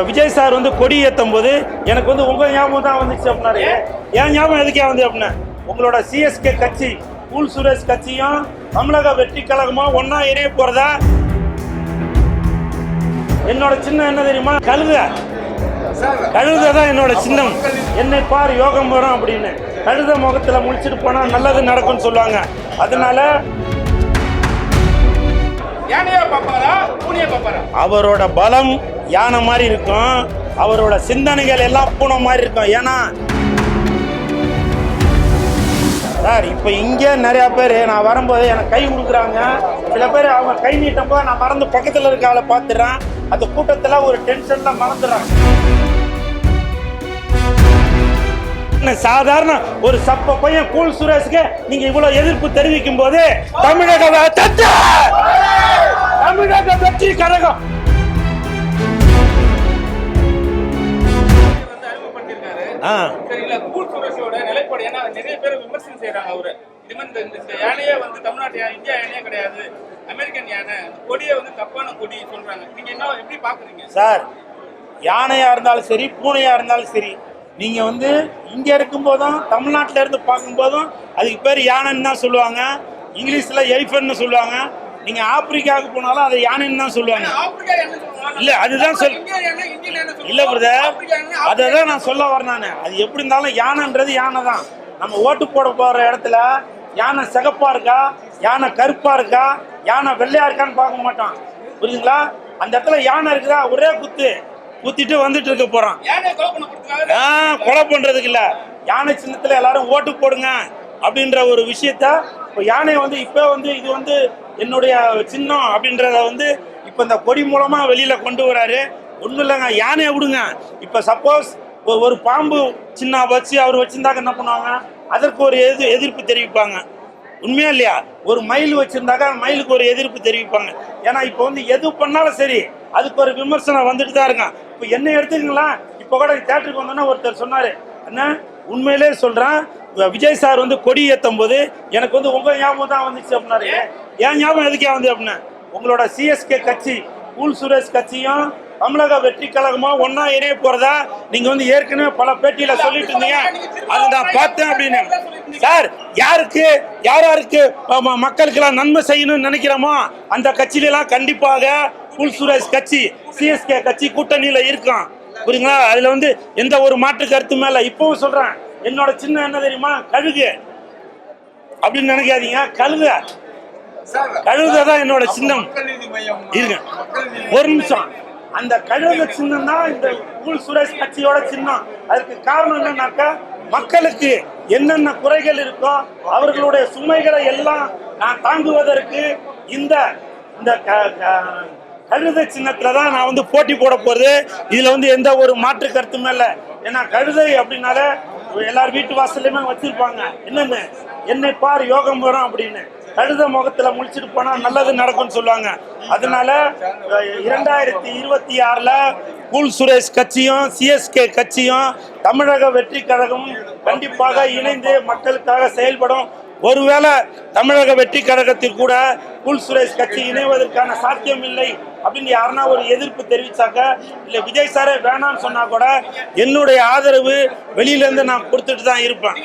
Vijay sir வந்து கொடி ஏற்றும் போது எனக்கு வந்து உங்கள் ஞாபகம் தான் வந்துச்சு அப்படின்னாரு. என் ஞாபகம் எதுக்கே வந்து அப்படின்னா உங்களோட சிஎஸ்கே கட்சி கூல் சுரேஷ் கட்சியும் தமிழக வெற்றி கழகமும் ஒன்னா இணைய போறதா. என்னோட சின்னம் என்ன தெரியுமா? கழுத தான் என்னோட சின்னம். என்னை பார் யோகம் வரும் அப்படின்னு கழுத முகத்துல முடிச்சுட்டு போனா நல்லது நடக்கும்னு சொல்லுவாங்க. அதனால அவரோட பலம் யானை மாதிரி இருக்கும், அவரோட சிந்தனைகள் எல்லாம் பூனை மாதிரி இருக்கும். ஏன்னா சார் இப்போ இங்கே நிறையா பேர் நான் வரும்போது எனக்கு கை கொடுக்குறாங்க. சில பேர் அவங்க கை நீட்டும் போது நான் மறந்து பக்கத்தில் இருக்க ஆளை பார்த்துடுறேன். அந்த கூட்டத்தில் ஒரு டென்ஷன்ல மறந்துடுறாங்க. சாதாரண ஒரு சப்ப பையன் கூல் சுரேஷுக்கு நீங்க இவ்வளவு எதிர்ப்பு தெரிவிக்கும் போது தமிழக வெற்றி கழகம் சார், யானையா இருந்தாலும் சரி பூனையா இருந்தாலும் சரி, நீங்க வந்து இங்க இருக்கும் போதும் தமிழ்நாட்டில இருந்து பார்க்கும் போதும் அதுக்கு பேர் யானைன்னு தான் சொல்லுவாங்க. இங்கிலீஷ்ல எலிஃபன்ட்னு சொல்லுவாங்க. நீங்க ஆப்பிரிக்காவுக்கு போனாலும் அதை யானைன்னு தான் சொல்லுவாங்க. இல்ல அதுதான் இல்ல பிரதர், அதான் நான் சொல்ல வரேன். நான் அது எப்படி இருந்தாலும் யானைன்றது யானை தான். நம்ம ஓட்டு போட போற இடத்துல யானை சிகப்பா இருக்கா, யானை கருப்பா இருக்கா, யானை வெள்ளையா இருக்கான்னு பார்க்க மாட்டோம். புரியுதுங்களா? அந்த இடத்துல யானை இருக்குதா ஒரே குத்திட்டு வந்துட்டு இருக்க போறான். கொலை பண்றதுக்கு இல்ல, யானை சின்னத்துல எல்லாரும் ஓட்டு போடுங்க அப்படின்ற ஒரு விஷயத்த இப்போ யானையை வந்து இப்போ வந்து இது வந்து என்னுடைய சின்னம் அப்படின்றத வந்து இப்போ இந்த கொடி மூலமா வெளியில கொண்டு வராரு. ஒன்றும் இல்லைங்க, யானையை விடுங்க. இப்போ சப்போஸ் ஒரு பாம்பு சின்ன வச்சு அவர் வச்சிருந்தாக்க என்ன பண்ணுவாங்க? அதற்கு ஒரு எதிர்ப்பு தெரிவிப்பாங்க. உண்மையா இல்லையா? ஒரு மயில் வச்சிருந்தாக்கா மயிலுக்கு ஒரு எதிர்ப்பு தெரிவிப்பாங்க. ஏன்னா இப்போ வந்து எது பண்ணாலும் சரி அதுக்கு ஒரு விமர்சனம் வந்துட்டு தான் இருக்கான். இப்போ என்ன எடுத்துக்கங்களா, இப்போ கூட தியேட்டருக்கு வந்தோன்னா ஒருத்தர் சொன்னாரு, என்ன உண்மையிலே சொல்றேன், விஜய் சார் வந்து கொடி ஏற்றும் போது எனக்கு வந்து உங்க ஞாபகம் தான் வந்துச்சு அப்படின்னாரு. என் ஞாபகம் எதுக்கே வந்து அப்படின்னா உங்களோட சிஎஸ்கே கட்சி கூல் சுரேஷ் கட்சியும் தமிழக வெற்றி கழகமும் ஒன்னா இணைய போறதா நீங்க வந்து ஏற்கனவே பல பேட்டியில சொல்லிட்டு இருந்தீங்க. அதை நான் பார்த்தேன் அப்படின்னு. சார், யாருக்கு மக்களுக்கு எல்லாம் நன்மை செய்யணும்னு நினைக்கிறோமோ அந்த கட்சியில எல்லாம் கண்டிப்பாக கூல் சுரேஷ் கட்சி சிஎஸ்கே கட்சி கூட்டணியில இருக்கும். புரியுங்களா? அதுல வந்து எந்த ஒரு மாற்று கருத்து மேல இப்பவும் சொல்றேன். என்னோட சின்ன என்ன தெரியுமா? கழுகு அப்படின்னு நினைக்காதீங்க. கழுகுதான் என்னோட சின்னம். இருங்க ஒரு நிமிஷம். அந்த கழுகு சின்னம் தான் இந்த கூல் சுரேஷ் கட்சியோட சின்னம். அதுக்கு காரணம் என்னன்னாக்கா, மக்களுக்கு என்னென்ன குறைகள் இருக்கோ அவர்களுடைய சுமைகளை எல்லாம் நான் தாங்குவதற்கு இந்த கழுதை சின்னத்துல தான் நான் வந்து போட்டி போட போறது. இதுல வந்து எந்த ஒரு மாற்று கருத்துமே இல்லை. ஏன்னா கழுதை அப்படின்னால எல்லாரும் வீட்டு வாசல்லையுமே வச்சிருப்பாங்க. என்னன்னு என்னை பார் யோகம் வரும் அப்படின்னு கழுத முகத்துல முடிச்சுட்டு போனா நல்லது நடக்கும்னு சொல்லுவாங்க. அதனால 2026ல கூல் சுரேஷ் கட்சியும் சிஎஸ்கே கட்சியும் தமிழக வெற்றி கழகமும் கண்டிப்பாக இணைந்து மக்களுக்காக செயல்படும். ஒருவேளை தமிழக வெற்றி கழகத்தில் கூட கூல் சுரேஷ் கட்சி இணைவதற்கான சாத்தியம் இல்லை அப்படின்னு யாருன்னா ஒரு எதிர்ப்பு தெரிவிச்சாக்க, இல்லை விஜய் சாரே வேணாம்னு சொன்னா கூட என்னுடைய ஆதரவு வெளியில இருந்து நான் கொடுத்துட்டு தான் இருப்பேன்.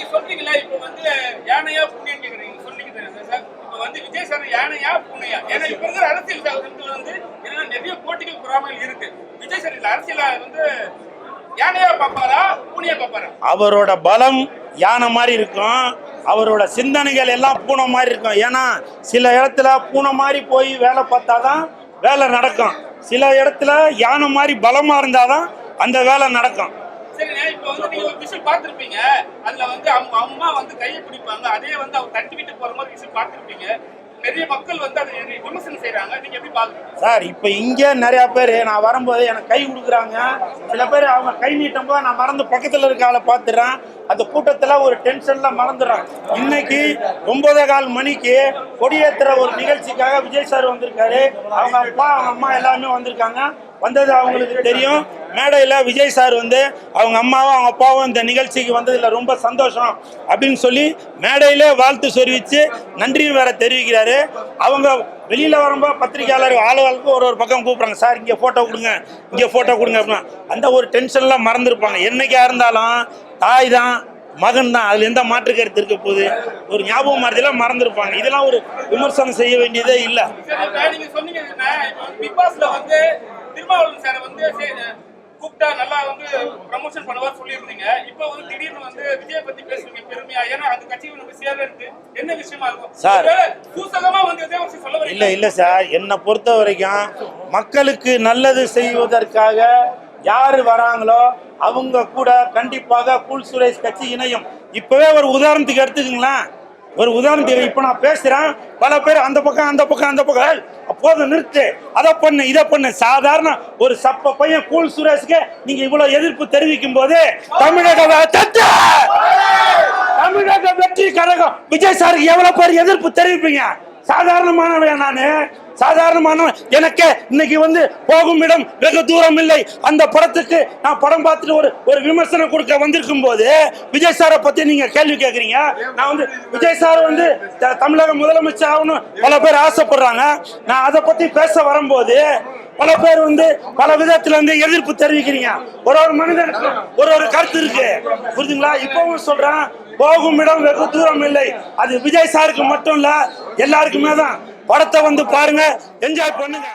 விஜய் சார் யானையா பூனையா? ஏன்னா இப்ப இருக்கிற அரசியல் வந்து நிறைய போட்டிகள் பொறாமைகள் இருக்கு. விஜய் சார் அரசியல வந்து யானையா பாப்பாரா பூனையா பாப்பாரா? அவரோட பலம் யானை மாதிரி இருக்கும், அவரோட சிந்தனைகள் எல்லாம் பூனை மாதிரி இருக்கும். ஏன்னா சில இடத்துல பூனை மாதிரி போய் வேலை பார்த்தாதான் வேலை நடக்கும். சில இடத்துல யானை மாதிரி பலமா இருந்தாதான் அந்த வேலை நடக்கும். சரிங்க, இப்ப வந்து நீங்க ஒரு விஷயம் பார்த்திருப்பீங்க. அதுல வந்து அவங்க அம்மா வந்து கையை பிடிப்பாங்க, அதே வந்து அவங்க தட்டி விட்டு போற மாதிரி விஷயம் பார்த்திருப்பீங்க. நிறைய மக்கள் வந்து அதை விமர்சனம் செய்யறாங்க. நீங்க எப்படி பாக்குறீங்க சார்? இப்ப இங்க நிறைய பேர் நான் வரும்போது எனக்கு கை கொடுக்குறாங்க. சில பேர் அவங்க கை நீட்டும் போது நான் மறந்து பக்கத்துல இருக்க ஆளை பார்த்துடுறேன். அந்த கூட்டத்துல ஒரு டென்ஷன்ல மறந்துடுறேன். இன்னைக்கு 9:15 மணிக்கு கொடியேற்றுற ஒரு நிகழ்ச்சிக்காக விஜய் சார் வந்திருக்காரு. அவங்க அப்பா அவங்க அம்மா எல்லாருமே வந்திருக்காங்க. வந்தது அவங்களுக்கு தெரியும். மேடையில் விஜய் சார் வந்து அவங்க அம்மாவும் அவங்க அப்பாவும் இந்த நிகழ்ச்சிக்கு வந்ததில் ரொம்ப சந்தோஷம் அப்படின்னு சொல்லி மேடையிலே வாழ்த்து தெரிவித்து நன்றியும் வேற தெரிவிக்கிறாரு. அவங்க வெளியில வரும்போது பத்திரிகையாளர் ஆளுகளுக்கு ஒரு பக்கம் கூப்பிடுறாங்க, சார் இங்கே போட்டோ கொடுங்க, இங்கே போட்டோ கொடுங்க அப்படின்னா அந்த ஒரு டென்ஷன்லாம் மறந்துருப்பாங்க. என்னைக்கா இருந்தாலும் தாய் தான் மகன் தான், அதுல எந்த மாற்று கருத்து இருக்க போகுது, ஒரு ஞாபகம் மறதிலாம் மறந்துருப்பாங்க. இதெல்லாம் ஒரு விமர்சனம் செய்ய வேண்டியதே இல்லை. நீங்க சொன்னீங்க பிக் பாஸ்ல வந்து திருமாவளவன் சார் வந்து கூப்பிட்டா நல்லா வந்து ப்ரமோஷன் பண்ணுவார் சொல்லியிருந்தீங்க. இப்போ வந்து திடீர்னு வந்து விஜய் பத்தி பேசுறீங்க பெருமையா, ஏன்னா அந்த கட்சிக்கு நம்ம சேர்றது என்ன விஷயமா இருக்கும் சார்? பூசகமா வந்து இதே விஷயம் சொல்ல வரீங்க? இல்ல சார், என்னை பொறுத்த வரைக்கும் மக்களுக்கு நல்லது செய்வதற்காக யாரு வராங்களோ அவங்க கூட கண்டிப்பாக கூல் சுரேஷ் கட்சி இணையும். இப்பவே ஒரு உதாரணத்துக்கு எடுத்துக்கங்களேன், ஒரு உதாரணத்துக்கு இப்ப நான் பேசுறேன், பல பேர் அந்த பக்கம் அப்போது நிறுத்து, அதை பண்ணு இதை பண்ணு. சாதாரண ஒரு சப்ப பையன் கூல் சுரேஷ்க்கு நீங்க இவ்வளவு எதிர்ப்பு தெரிவிக்கும் போது தமிழக வெற்றி கழகம் விஜய் சாருக்கு எவ்வளவு பேர் எதிர்ப்பு தெரிவிப்பீங்க? சாதாரணமானவன் நானு, சாதாரணமானவன். எனக்கு இன்னைக்கு வந்து போகும் இடம் வெகு தூரம் இல்லை அந்த படத்துக்கு நான் படம் பார்த்துட்டு ஒரு விமர்சனம் கொடுக்க வந்திருக்கும் போது விஜய் சாரை பத்தி நீங்க கேள்வி கேட்கறீங்க. நான் வந்து விஜய் சார் வந்து தமிழக முதலமைச்சர் ஆகணும் பல பேர் ஆசைப்படுறாங்க. நான் அதை பத்தி பேச வரும்போது பல பேர் வந்து பல விதத்துல வந்து எதிர்ப்பு தெரிவிக்கிறீங்க. ஒரு மனிதனுக்கு ஒரு கருத்து இருக்கு, புரியுதுங்களா? இப்பவும் சொல்றேன், போகும் இடம் வெகு தூரம் இல்லை. அது விஜய் சாருக்கு மட்டும் இல்ல, எல்லாருக்குமே தான். படத்தை வந்து பாருங்க, என்ஜாய் பண்ணுங்க.